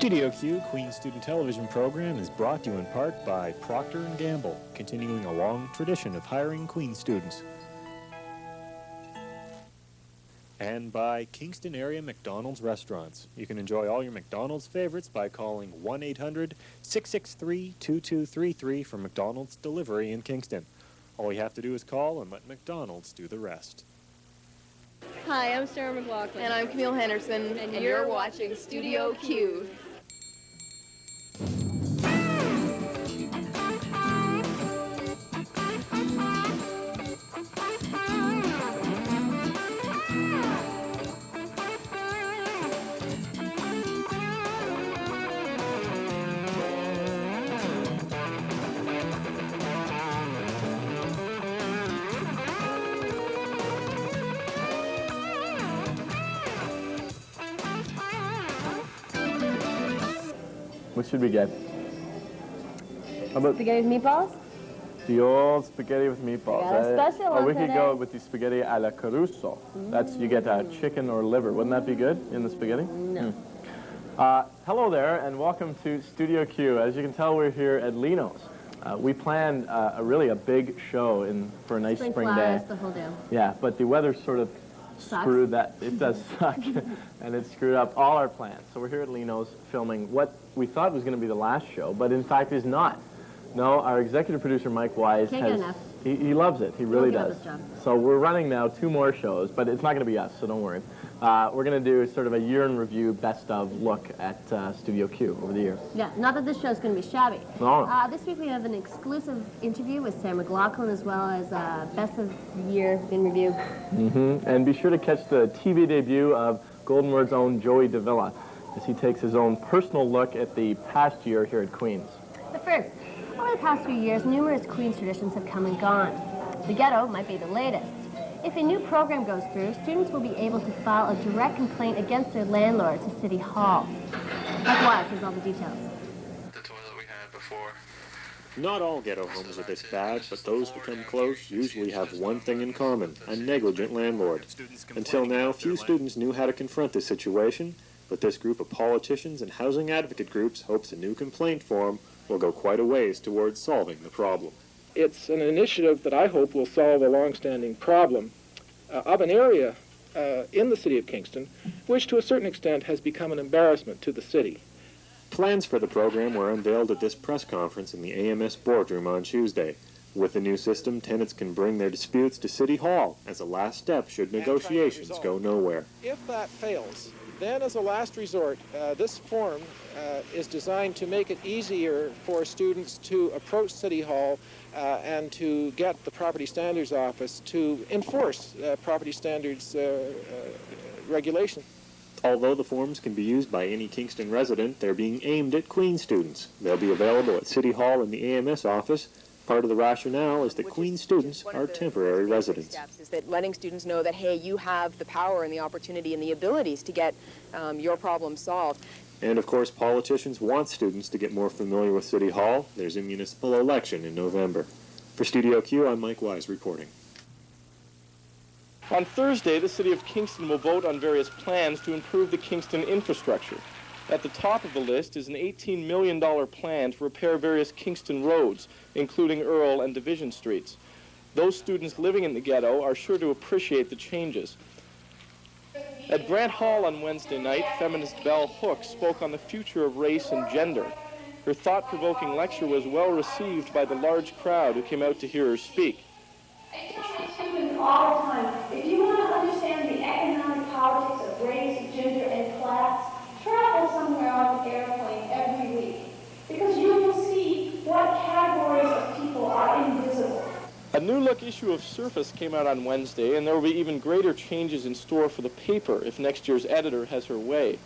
Studio Q, Queen's student television program, is brought to you in part by Procter & Gamble, continuing a long tradition of hiring Queen students. And by Kingston area McDonald's restaurants. You can enjoy all your McDonald's favorites by calling 1-800-663-2233 for McDonald's delivery in Kingston. All you have to do is call and let McDonald's do the rest. Hi, I'm Sarah McLachlan. And I'm Camille Henderson. And you're watching Studio Q. What should we get? How about Spaghetti with meatballs? the old spaghetti with meatballs? Yeah, special or we one could go today. with the spaghetti alla Caruso. That's, you get chicken or liver. Wouldn't that be good in the spaghetti? No. Hello there, and welcome to Studio Q. As you can tell, we're here at Lino's. We planned really a big show for a nice spring day. Flowers, the whole deal. Yeah, but the weather sort of screwed that. It does suck, and it screwed up all our plans. So we're here at Lino's filming what we thought was going to be the last show, but in fact is not. No, our executive producer Mike Wise Can't get enough. He loves it. He really give up does. his job. So we're running now 2 more shows, but it's not going to be us, so don't worry. We're going to do sort of a year in review, best of look at Studio Q over the year. Yeah, not that this show's going to be shabby. No. This week we have an exclusive interview with Sarah McLachlan, as well as best of the year in review. And be sure to catch the TV debut of Golden Word's own Joey DaVilla, as he takes his own personal look at the past year here at Queen's. But first, over the past few years, numerous Queen's traditions have come and gone. The ghetto might be the latest. If a new program goes through, students will be able to file a direct complaint against their landlord to City Hall. Mike Wise has all the details. The toilet we had before. Not all ghetto homes are this bad, but those that come close usually have one thing in common: a negligent landlord. Until now, few students knew how to confront this situation, but this group of politicians and housing advocate groups hopes a new complaint form will go quite a ways towards solving the problem. It's an initiative that I hope will solve a long-standing problem of an area in the city of Kingston, which to a certain extent has become an embarrassment to the city. Plans for the program were unveiled at this press conference in the AMS boardroom on Tuesday. With the new system, tenants can bring their disputes to City Hall as a last step should negotiations go nowhere. If that fails, then as a last resort, this form is designed to make it easier for students to approach City Hall and to get the Property Standards Office to enforce property standards regulation. Although the forms can be used by any Kingston resident, they're being aimed at Queen students. They'll be available at City Hall and the AMS office. Part of the rationale is that Queen students are temporary residents. Is that letting students know that, hey, you have the power and the opportunity and the abilities to get your problem solved. And of course, politicians want students to get more familiar with City Hall. There's a municipal election in November. For Studio Q, I'm Mike Wise reporting. On Thursday, the City of Kingston will vote on various plans to improve the Kingston infrastructure. At the top of the list is an $18 million plan to repair various Kingston roads, including Earl and Division Streets. Those students living in the ghetto are sure to appreciate the changes. At Grant Hall on Wednesday night, feminist Belle Hook spoke on the future of race and gender. Her thought-provoking lecture was well received by the large crowd who came out to hear her speak. I tell students all the time, if you want to understand the economic politics of race, gender, and class, travel somewhere on the airplane every week, because you will see what categories of people are invisible. A new-look issue of Surface came out on Wednesday, and there will be even greater changes in store for the paper if next year's editor has her way.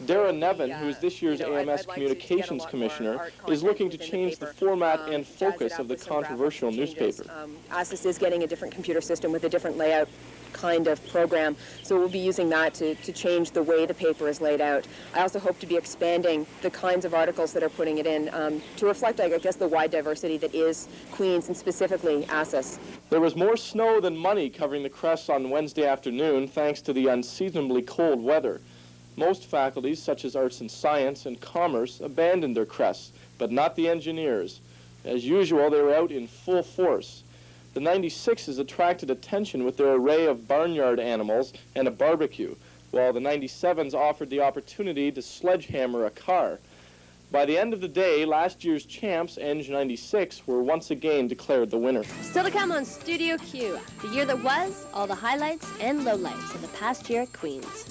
Dara Nevin, who is this year's AMS Communications Commissioner, is looking to change the format and focus of the controversial newspaper. ASIS is getting a different computer system with a different layout kind of program, so we'll be using that to change the way the paper is laid out. I also hope to be expanding the kinds of articles that are putting it in to reflect, I guess, the wide diversity that is Queens and specifically ASIS. There was more snow than money covering the crest on Wednesday afternoon thanks to the unseasonably cold weather. Most faculties, such as arts and science and commerce, abandoned their crests, but not the engineers. As usual, they were out in full force. The 96s attracted attention with their array of barnyard animals and a barbecue, while the 97s offered the opportunity to sledgehammer a car. By the end of the day, last year's champs, Eng 96, were once again declared the winner. Still to come on Studio Q, the year that was, all the highlights and lowlights of the past year at Queen's.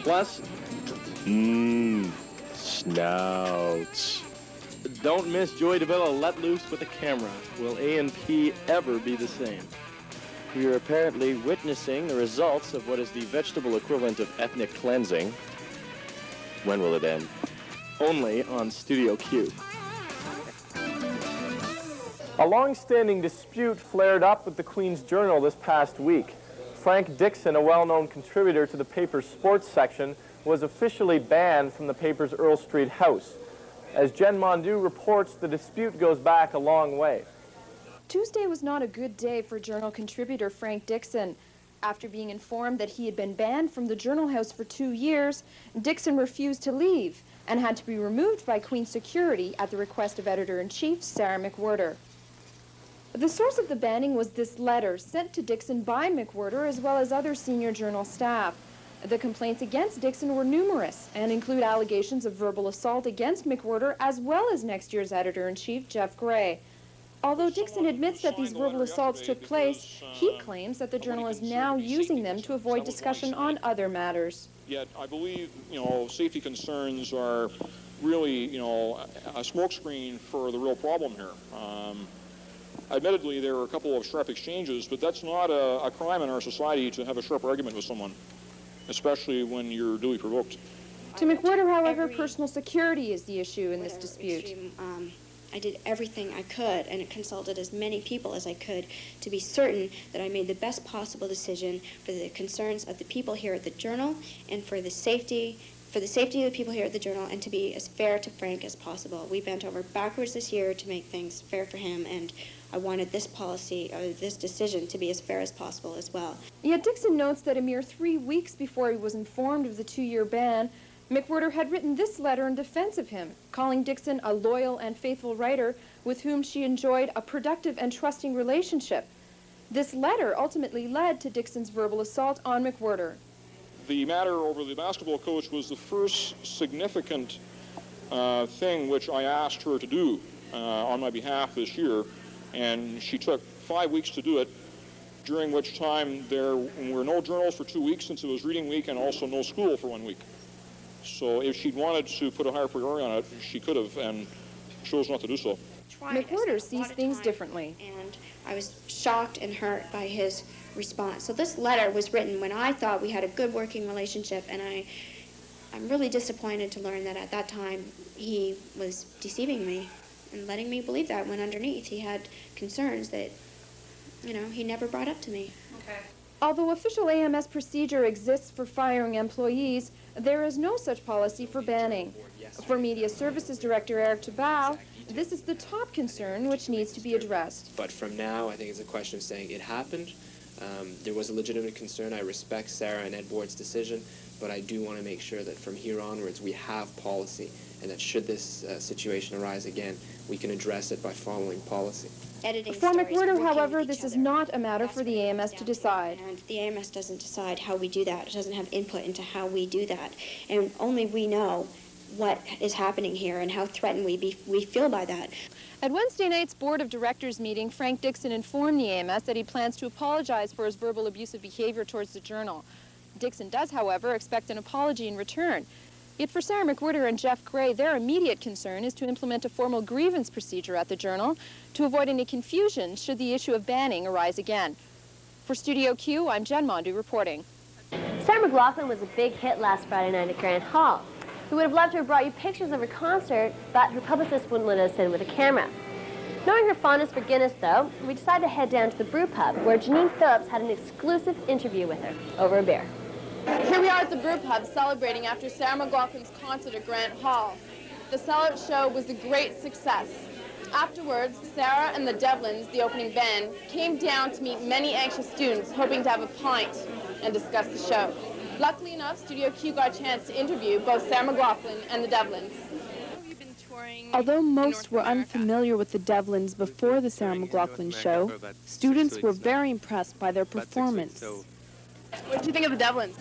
Plus, snouts. don't miss Joy DaVilla let loose with a camera. Will A&P ever be the same? We are apparently witnessing the results of what is the vegetable equivalent of ethnic cleansing. When will it end? Only on Studio Q. A long-standing dispute flared up with the Queen's Journal this past week. Frank Dixon, a well-known contributor to the paper's sports section, was officially banned from the paper's Earl Street house. As Jen Mondoux reports, the dispute goes back a long way. Tuesday was not a good day for Journal contributor Frank Dixon. After being informed that he had been banned from the Journal house for 2 years, Dixon refused to leave and had to be removed by Queen's security at the request of Editor-in-Chief Sarah McWhirter. The source of the banning was this letter sent to Dixon by McWhirter as well as other senior Journal staff. The complaints against Dixon were numerous and include allegations of verbal assault against McWhirter as well as next year's Editor-in-Chief Jeff Gray. Although Dixon admits that these verbal assaults took place, he claims that the Journal is now using them to avoid discussion on other matters. Yet I believe, safety concerns are really, a smokescreen for the real problem here. Admittedly, there were a couple of sharp exchanges, but that's not a crime in our society to have a sharp argument with someone, especially when you're duly provoked. To McWhirter, however, personal security is the issue in this dispute. I did everything I could and consulted as many people as I could to be certain that I made the best possible decision for the concerns of the people here at the Journal and for the safety of the people here at the Journal, and to be as fair to Frank as possible. We bent over backwards this year to make things fair for him, and I wanted this policy, or this decision, to be as fair as possible as well. Yet Dixon notes that a mere 3 weeks before he was informed of the 2-year ban, McWhirter had written this letter in defense of him, calling Dixon a loyal and faithful writer with whom she enjoyed a productive and trusting relationship. This letter ultimately led to Dixon's verbal assault on McWhirter. The matter over the basketball coach was the first significant thing which I asked her to do on my behalf this year, and she took 5 weeks to do it, during which time there were no journals for 2 weeks since it was reading week, and also no school for 1 week. So if she'd wanted to put a higher priority on it, she could have, and chose not to do so. McWhirter sees things differently. And I was shocked and hurt by his response. So this letter was written when I thought we had a good working relationship, and I'm really disappointed to learn that at that time he was deceiving me and letting me believe that, when underneath he had concerns that, he never brought up to me. Okay. Although official AMS procedure exists for firing employees, there is no such policy for banning. For Media Services Director Eric Tabau, this is the top concern which needs to be addressed. But from now, I think it's a question of saying it happened. There was a legitimate concern. I respect Sarah and Ed Board's decision, but I do want to make sure that from here onwards we have policy, and that should this situation arise again, we can address it by following policy. For McWhirter, however, this is not a matter for the AMS to decide. And the AMS doesn't decide how we do that. It doesn't have input into how we do that. And only we know what is happening here and how threatened we feel by that. At Wednesday night's Board of Directors meeting, Frank Dixon informed the AMS that he plans to apologize for his verbal abusive behavior towards the Journal. Dixon does, however, expect an apology in return. Yet for Sarah McWhirter and Jeff Gray, their immediate concern is to implement a formal grievance procedure at the Journal to avoid any confusion should the issue of banning arise again. For Studio Q, I'm Jen Mondoux reporting. Sarah McLachlan was a big hit last Friday night at Grand Hall. We would have loved to have brought you pictures of her concert, but her publicist wouldn't let us in with a camera. Knowing her fondness for Guinness, though, we decided to head down to the brew pub, where Jeniene Phillips had an exclusive interview with her over a beer. Here we are at the brew pub celebrating after Sarah McLachlan's concert at Grant Hall. The sellout show was a great success. Afterwards, Sarah and the Devlins, the opening band, came down to meet many anxious students hoping to have a pint and discuss the show. Luckily enough, Studio Q got a chance to interview both Sarah McLachlan and the Devlins. Although most were unfamiliar with the Devlins before the Sarah McLachlan show, students were very impressed by their performance. What did you think of the Devlins?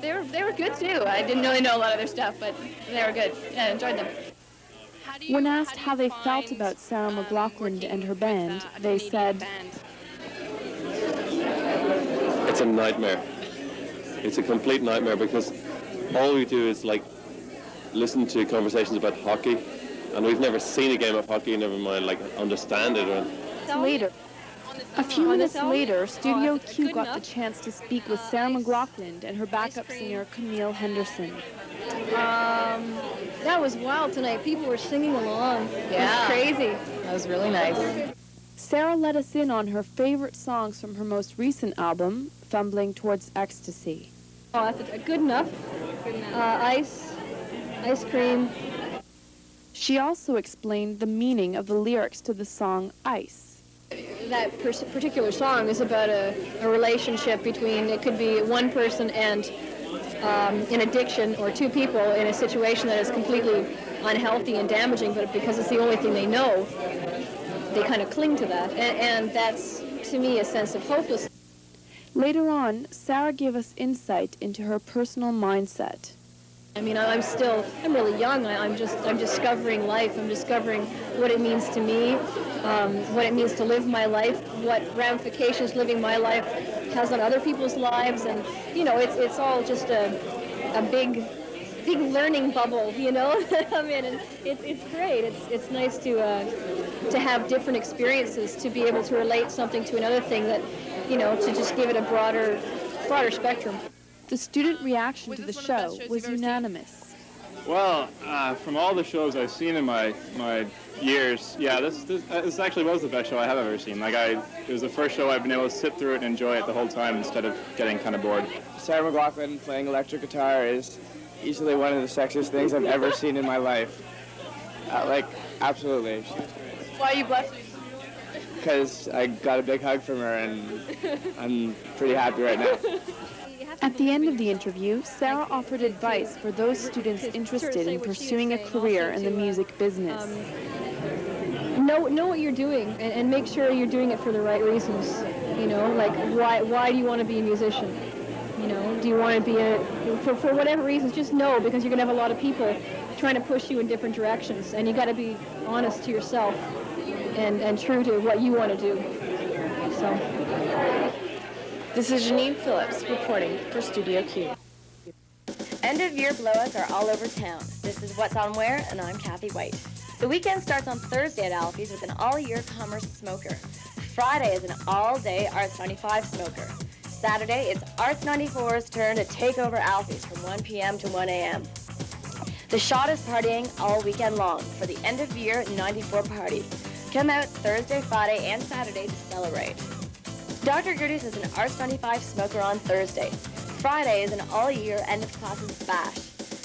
They were good too. I didn't really know a lot of their stuff, but they were good. Yeah, I enjoyed them. When asked how they felt about Sarah McLachlan and her band, they said, "It's a nightmare. It's a complete nightmare because all we do is like listen to conversations about hockey, and we've never seen a game of hockey, never mind like understand it." Or later. A few minutes later, Studio Q got the chance to speak with Sarah McLachlan and her backup singer, Camille Henderson. That was wild tonight. People were singing along. Yeah. It was crazy. That was really nice. Sarah let us in on her favorite songs from her most recent album, Fumbling Towards Ecstasy. Oh, that's good enough. Ice cream. She also explained the meaning of the lyrics to the song Ice. That particular song is about a relationship between, it could be one person and an addiction, or two people in a situation that is completely unhealthy and damaging, but because it's the only thing they know, they kind of cling to that. And that's, to me, a sense of hopelessness. Later on, Sarah gave us insight into her personal mindset. I mean, I'm really young. I'm discovering life. I'm discovering what it means to me, what it means to live my life, what ramifications living my life has on other people's lives, and it's all just a big learning bubble, that I'm in, and it's great. It's nice to have different experiences, to be able to relate something to another thing, that to just give it a broader spectrum. The student reaction to the show was unanimous. Well, from all the shows I've seen in my years, yeah, this actually was the best show I have ever seen. It was the first show I've been able to sit through it and enjoy it the whole time instead of getting kind of bored. Sarah McLachlan playing electric guitar is easily one of the sexiest things I've ever seen in my life. Absolutely. Why are you blushing? Because I got a big hug from her, and I'm pretty happy right now. At the end of the interview, Sarah offered advice for those students interested in pursuing a career in the music business. Know what you're doing, and make sure you're doing it for the right reasons. Why do you want to be a musician? Do you want to be for whatever reasons, just know, because you're going to have a lot of people trying to push you in different directions, and you got to be honest to yourself and true to what you want to do. So. This is Jeniene Phillips reporting for Studio Q. End-of-year blowouts are all over town. This is What's On Where, and I'm Kathy White. The weekend starts on Thursday at Alfie's with an all-year commerce smoker. Friday is an all-day Arts 95 smoker. Saturday, it's Arts 94's turn to take over Alfie's from 1 p.m. to 1 a.m. The Shot is partying all weekend long for the end-of-year 94 party. Come out Thursday, Friday, and Saturday to celebrate. Dr. Gertie's is an Arts 95 smoker on Thursday. Friday is an all-year end-of-classes bash.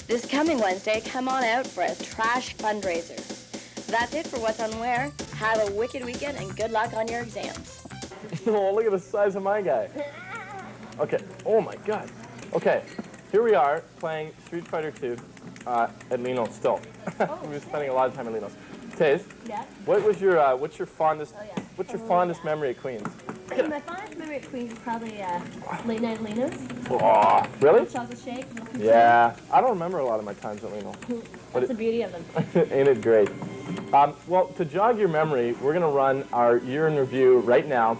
This coming Wednesday, come on out for a trash fundraiser. That's it for What's On Where. Have a wicked weekend and good luck on your exams. Oh, look at the size of my guy. Okay, oh my God. Okay, here we are playing Street Fighter II at Lino's still. We've been spending a lot of time at Lino's. Tez, yeah? what's your fondest memory at Queens? My fondest memory at Queens is probably late night at Lino's. Oh, really? Chocolate shake. Yeah, I don't remember a lot of my times at Lino. That's the beauty of them. Ain't it great? Well, to jog your memory, we're going to run our year in review right now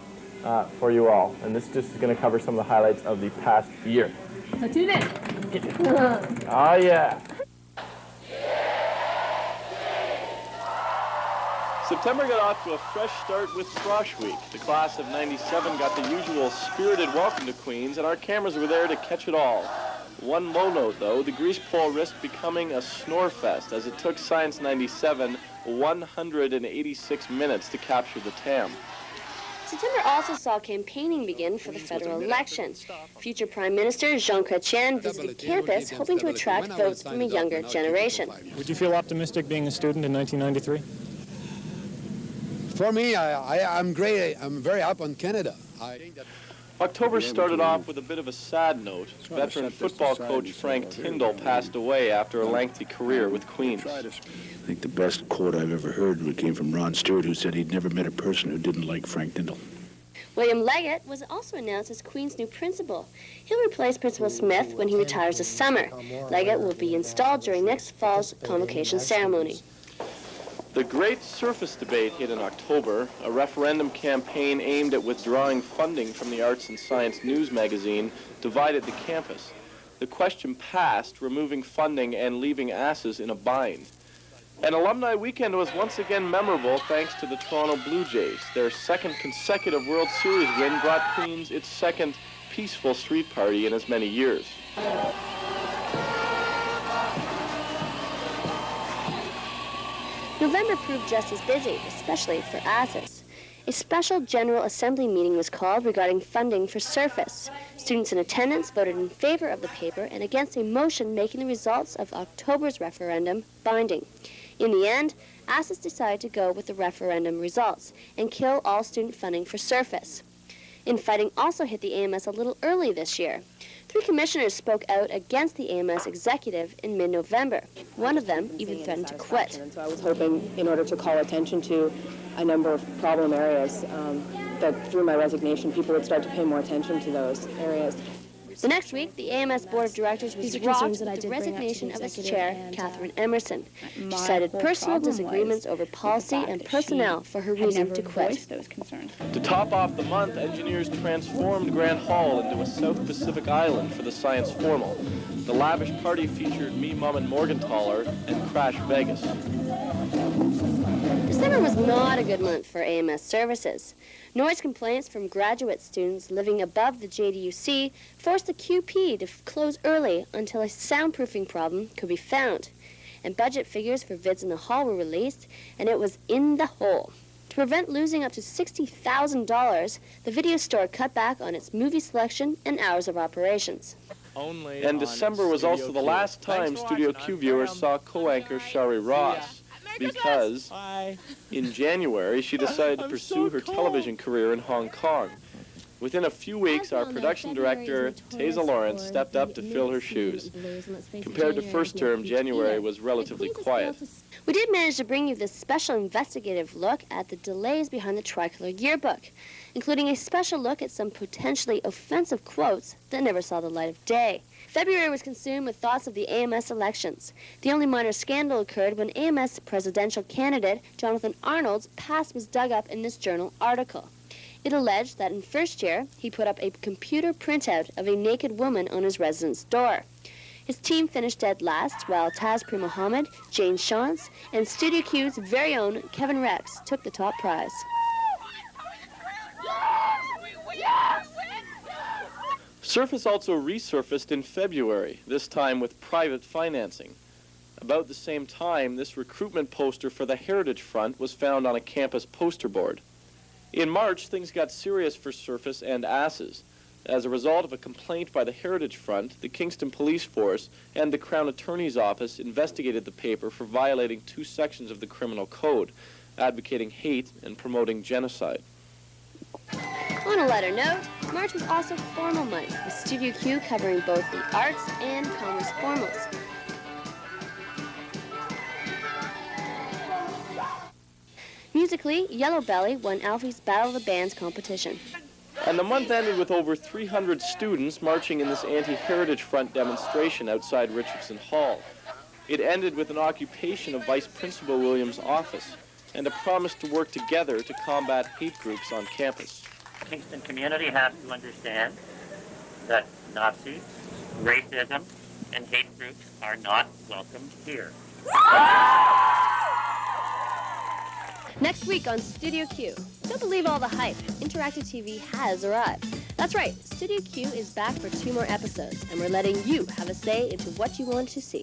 for you all. And this just is going to cover some of the highlights of the past year. So tune in. Oh, yeah. September got off to a fresh start with Frosh Week. The class of '97 got the usual spirited welcome to Queens, and our cameras were there to catch it all. One low note, though, the grease pole risked becoming a snore fest, as it took Science 97 186 minutes to capture the TAM. September also saw campaigning begin for the federal election. Future Prime Minister Jean Chrétien visited campus, hoping to attract votes from a younger generation. Would you feel optimistic being a student in 1993? For me, I'm great. I'm very up on Canada. October started off with a bit of a sad note. Veteran football coach Frank Tyndall passed away after a lengthy career with Queens. I think the best quote I've ever heard came from Ron Stewart, who said he'd never met a person who didn't like Frank Tyndall. William Leggett was also announced as Queen's new principal. He'll replace Principal Smith when he retires this summer. Leggett will be installed during next fall's convocation ceremony. The great surface debate hit in October. A referendum campaign aimed at withdrawing funding from the Arts and Science News magazine divided the campus. The question passed, removing funding and leaving asses in a bind. An alumni weekend was once again memorable thanks to the Toronto Blue Jays. Their second consecutive World Series win brought Queens its second peaceful street party in as many years. November proved just as busy, especially for asses. A special General Assembly meeting was called regarding funding for Surface. Students in attendance voted in favor of the paper and against a motion making the results of October's referendum binding. In the end, asses decided to go with the referendum results and kill all student funding for Surface. Infighting also hit the AMS a little early this year. 3 commissioners spoke out against the AMS executive in mid-November. One of them even threatened to quit. So I was hoping, in order to call attention to a number of problem areas, that through my resignation, people would start to pay more attention to those areas. The next week, the AMS Board of Directors was rocked with the resignation of its chair, Catherine Emerson. She cited personal disagreements over policy and personnel for her reason to quit. To top off the month, engineers transformed Grant Hall into a South Pacific island for the Science Formal. The lavish party featured Me, Mum, and Morgenthaler and Crash Vegas. December was not a good month for AMS services. Noise complaints from graduate students living above the JDUC forced the QP to close early until a soundproofing problem could be found. And budget figures for vids in the hall were released, and it was in the hole. To prevent losing up to $60,000, the video store cut back on its movie selection and hours of operations. And December was also the last time Studio Q viewers saw co-anchor Shari Ross, because in January she decided to pursue her television career in Hong Kong. Within a few weeks, our production director, Teza Lawrence, stepped up to fill her shoes. Compared to first term, January was relatively quiet. We did manage to bring you this special investigative look at the delays behind the Tricolor yearbook, including a special look at some potentially offensive quotes that never saw the light of day. February was consumed with thoughts of the AMS elections. The only minor scandal occurred when AMS presidential candidate Jonathan Arnold's past was dug up in this journal article. It alleged that in first year, he put up a computer printout of a naked woman on his residence door. His team finished dead last, while Taz Muhammad, Jane Shantz, and Studio Q's very own Kevin Rex took the top prize. Surface also resurfaced in February, this time with private financing. About the same time, this recruitment poster for the Heritage Front was found on a campus poster board. In March, things got serious for Surface and asses. As a result of a complaint by the Heritage Front, the Kingston Police Force and the Crown Attorney's Office investigated the paper for violating 2 sections of the Criminal Code, advocating hate and promoting genocide. On a lighter note, March was also formal month, with Studio Q covering both the arts and commerce formals. Musically, Yellow Belly won Alfie's Battle of the Bands competition. And the month ended with over 300 students marching in this anti-Heritage Front demonstration outside Richardson Hall. It ended with an occupation of Vice Principal Williams' office and a promise to work together to combat hate groups on campus. The Kingston community has to understand that Nazis, racism, and hate groups are not welcome here. Next week on Studio Q. Don't believe all the hype. Interactive TV has arrived. That's right, Studio Q is back for 2 more episodes, and we're letting you have a say into what you want to see.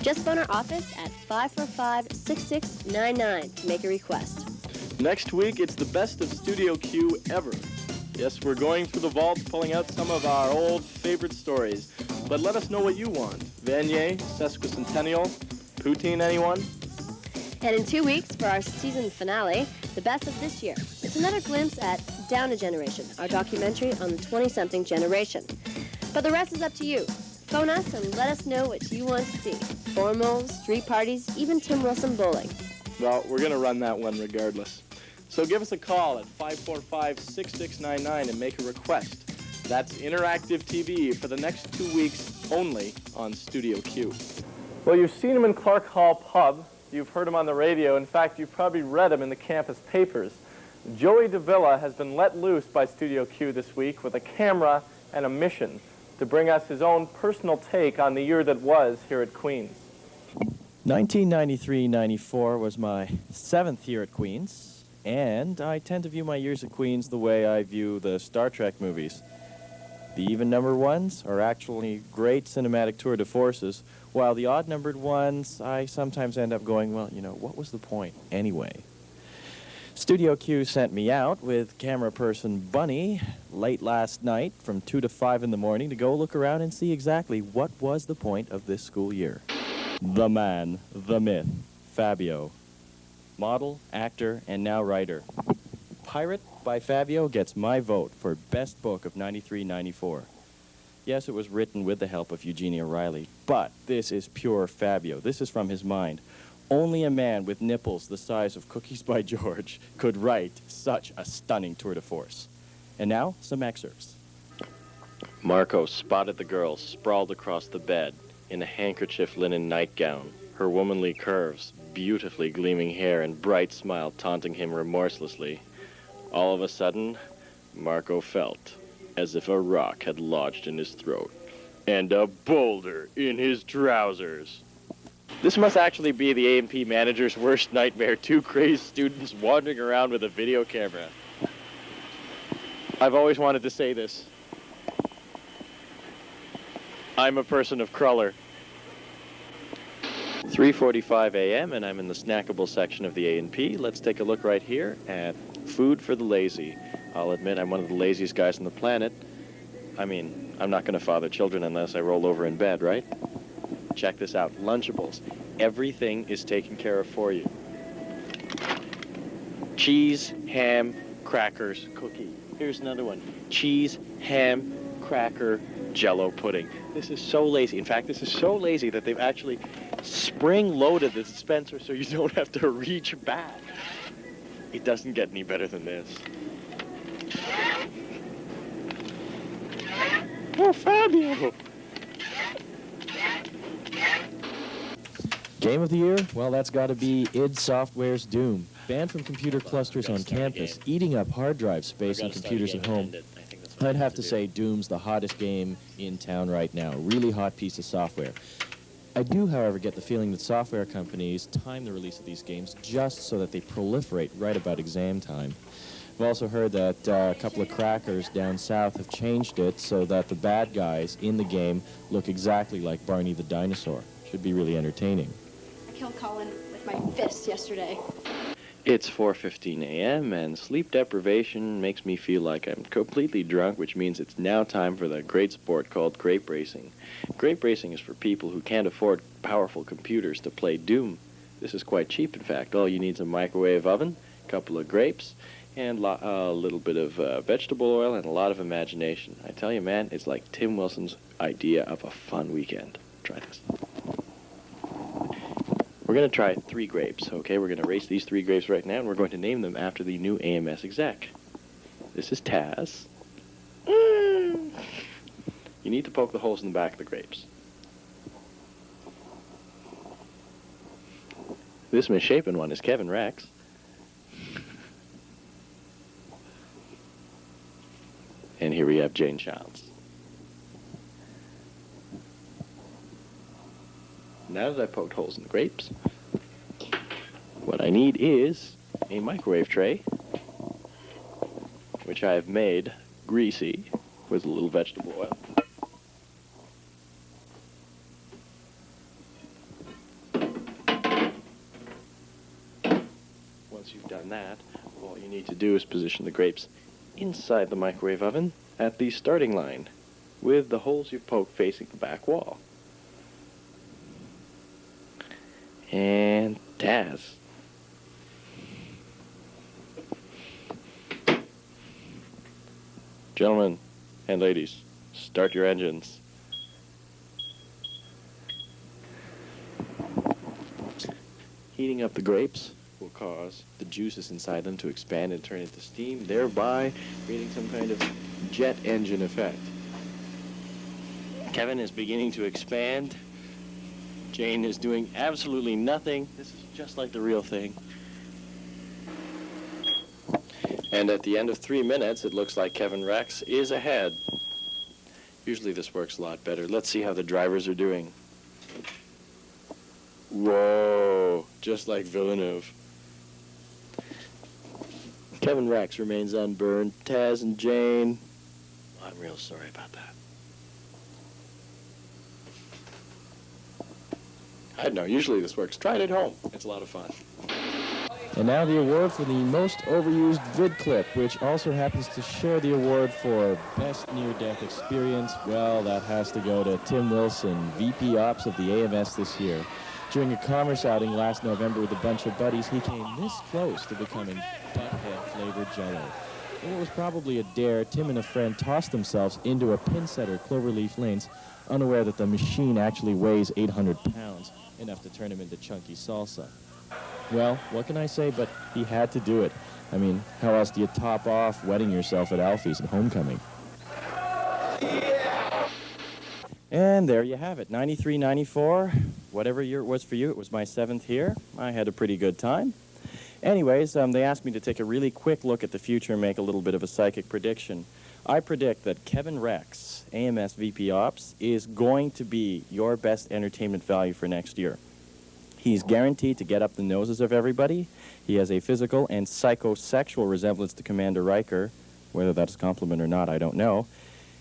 Just phone our office at 545-6699 to make a request. Next week, it's the best of Studio Q ever. Yes, we're going through the vaults, pulling out some of our old favorite stories. But let us know what you want. Vanier, Sesquicentennial, Poutine, anyone? And in 2 weeks, for our season finale, the best of this year. It's another glimpse at Down a Generation, our documentary on the 20-something generation. But the rest is up to you. Phone us and let us know what you want to see. Formals, street parties, even Tim Wilson bowling. Well, we're going to run that one regardless. So give us a call at 545-6699 and make a request. That's interactive TV for the next 2 weeks only on Studio Q. Well, you've seen him in Clark Hall Pub. You've heard him on the radio. In fact, you've probably read him in the campus papers. Joey DaVilla has been let loose by Studio Q this week with a camera and a mission to bring us his own personal take on the year that was here at Queen's. 1993-94 was my 7th year at Queen's, and I tend to view my years at Queen's the way I view the Star Trek movies. The even-numbered ones are actually great cinematic tour de forces, while the odd-numbered ones, I sometimes end up going, well, you know, what was the point anyway? Studio Q sent me out with camera person Bunny late last night from 2 to 5 in the morning to go look around and see exactly what was the point of this school year. The man, the myth, Fabio. Model, actor, and now writer. Pirate by Fabio gets my vote for best book of 93-94. Yes, it was written with the help of Eugenie O'Reilly, but this is pure Fabio. This is from his mind. Only a man with nipples the size of Cookies by George could write such a stunning tour de force. And now, some excerpts. Marco spotted the girl sprawled across the bed in a handkerchief linen nightgown, her womanly curves, beautifully gleaming hair, and bright smile taunting him remorselessly. All of a sudden, Marco felt as if a rock had lodged in his throat and a boulder in his trousers. This must actually be the A&P manager's worst nightmare, 2 crazed students wandering around with a video camera. I've always wanted to say this. I'm a person of color. 3:45 a.m. and I'm in the snackable section of the A&P. Let's take a look right here at food for the lazy. I'll admit I'm one of the laziest guys on the planet. I mean, I'm not going to father children unless I roll over in bed, right? Check this out. Lunchables. Everything is taken care of for you. Cheese, ham, crackers, cookie. Here's another one. Cheese, ham, cracker, Jell-O pudding. This is so lazy. In fact, this is so lazy that they've actually spring-loaded the dispenser so you don't have to reach back. It doesn't get any better than this. Oh, Fabio! Game of the year? Well, that's got to be id Software's Doom. Banned from computer clusters on campus, eating up hard drive space on computers at home. I'd have to say Doom's the hottest game in town right now. Really hot piece of software. I do, however, get the feeling that software companies time the release of these games just so that they proliferate right about exam time. I've also heard that a couple of crackers down south have changed it so that the bad guys in the game look exactly like Barney the dinosaur. Should be really entertaining. I killed Colin with my fist yesterday. It's 4:15 a.m. and sleep deprivation makes me feel like I'm completely drunk, which means it's now time for the great sport called grape racing. Grape racing is for people who can't afford powerful computers to play Doom. This is quite cheap, in fact. All you need is a microwave oven, a couple of grapes, and a little bit of vegetable oil and a lot of imagination. I tell you, man, it's like Tim Wilson's idea of a fun weekend. Try this. We're going to try 3 grapes, okay? We're going to race these 3 grapes right now, and we're going to name them after the new AMS exec. This is Taz. You need to poke the holes in the back of the grapes. This misshapen one is Kevin Rex. And here we have Jane Childs. Now that I've poked holes in the grapes, what I need is a microwave tray, which I have made greasy with a little vegetable oil. Once you've done that, all you need to do is position the grapes inside the microwave oven at the starting line with the holes you've poked facing the back wall. And Taz. Gentlemen and ladies, start your engines. Heating up the grapes will cause the juices inside them to expand and turn into steam, thereby creating some kind of jet engine effect. Kevin is beginning to expand. Jane is doing absolutely nothing. This is just like the real thing. And at the end of 3 minutes, it looks like Kevin Rex is ahead. Usually this works a lot better. Let's see how the drivers are doing. Whoa, just like Villeneuve. Kevin Rex remains unburned. Taz and Jane, I'm real sorry about that. I don't know, usually this works. Try it at home. It's a lot of fun. And now the award for the most overused vid clip, which also happens to share the award for best near-death experience. Well, that has to go to Tim Wilson, VP Ops of the AMS this year. During a commerce outing last November with a bunch of buddies, he came this close to becoming butthead-flavored Jell-O. In what was probably a dare, Tim and a friend tossed themselves into a pin setter, Cloverleaf Lanes, unaware that the machine actually weighs 800 pounds, enough to turn him into chunky salsa. Well, what can I say, but he had to do it. I mean, how else do you top off wetting yourself at Alfie's at homecoming? Yeah. And there you have it, 93, 94. Whatever year it was for you, it was my 7th here. I had a pretty good time. Anyways, they asked me to take a really quick look at the future and make a little bit of a psychic prediction. I predict that Kevin Rex, AMS VP Ops, is going to be your best entertainment value for next year. He's guaranteed to get up the noses of everybody. He has a physical and psychosexual resemblance to Commander Riker. Whether that's a compliment or not, I don't know.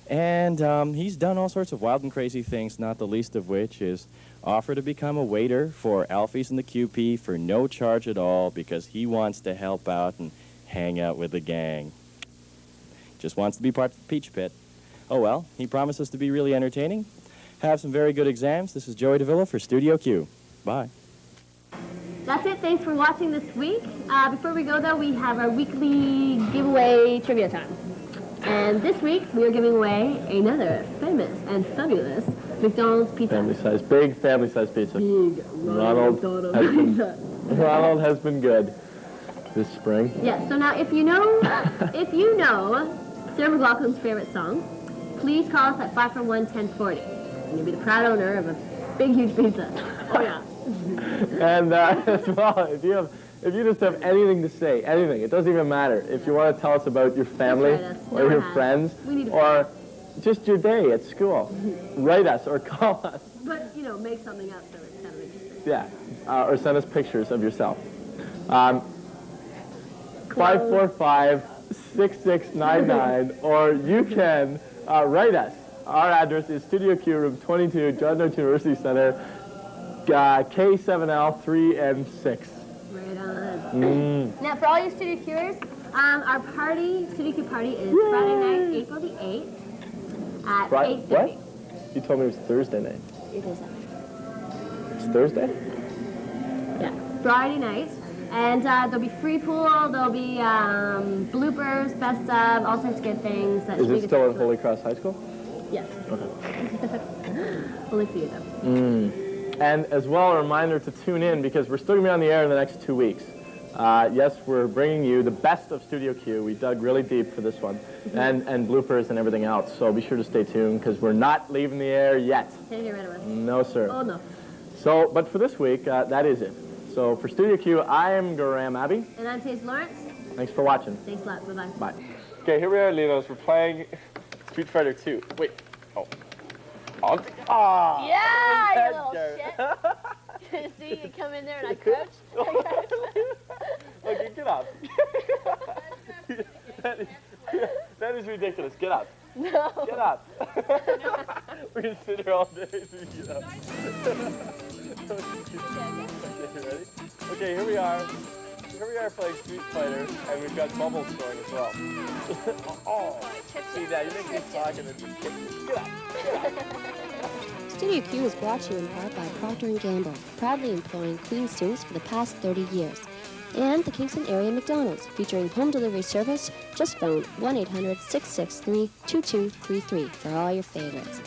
And he's done all sorts of wild and crazy things, not the least of which is offer to become a waiter for Alfie's and the QP for no charge at all because he wants to help out and hang out with the gang. Just wants to be part of the Peach Pit. Oh well, he promises to be really entertaining. Have some very good exams. This is Joey DaVilla for Studio Q. Bye. That's it. Thanks for watching this week. Before we go, though, we have our weekly giveaway trivia time. And this week, we are giving away another famous and fabulous McDonald's pizza. Family-sized, big family-sized pizza. Big Ronald pizza. Ronald has been good this spring. Yeah, so now if you know Sarah McLachlan's favorite song, please call us at 541-1040. And you'll be the proud owner of a big, huge pizza. Oh, yeah. And as well, if you just have anything to say, anything, it doesn't even matter. If you want to tell us about your family or your friends or just your day at school, write us or call us. But, you know, make something up so it's kind of interesting. Yeah, or send us pictures of yourself. 545-6699, or you can write us. Our address is Studio Q, room 22, John North University Center, K7L 3 and 6. Right on. Now, for all you Studio Qers, our party, Studio Q party, is Friday night, April the 8th at 8:30. What? You told me it was Thursday night. It is. It's Thursday? Yeah, Friday night. And there'll be free pool, there'll be bloopers, best of, all sorts of good things. Is it still at Holy Cross High School? Yes. Okay. Only for you, though. And as well, a reminder to tune in because we're still going to be on the air in the next 2 weeks. Yes, we're bringing you the best of Studio Q. We dug really deep for this one, and bloopers and everything else. So be sure to stay tuned because we're not leaving the air yet. Can't get rid of us. No, sir. Oh, no. So, but for this week, that is it. So for Studio Q, I am Graham Abbey. And I'm Teza Lawrence. Thanks for watching. Thanks a lot. Bye-bye. Bye. Okay, here we are, Linos. We're playing Street Fighter 2. Wait. Oh. Yeah, you little shit. See, you come in there and I crouch. Okay, get up. That is ridiculous. Get up. No. Get up. We're going to sit here all day. So you get up. Okay, ready? Okay, here we are. Here we are playing Street Fighter, and we've got bubbles going as well. Oh, see that? You make me talk and then just kick me. Get up. Get up. Studio Q is brought to you in part by Procter & Gamble, proudly employing Queen's students for the past 30 years. And the Kingston Area McDonald's, featuring home delivery service. Just phone 1-800-663-2233 for all your favorites.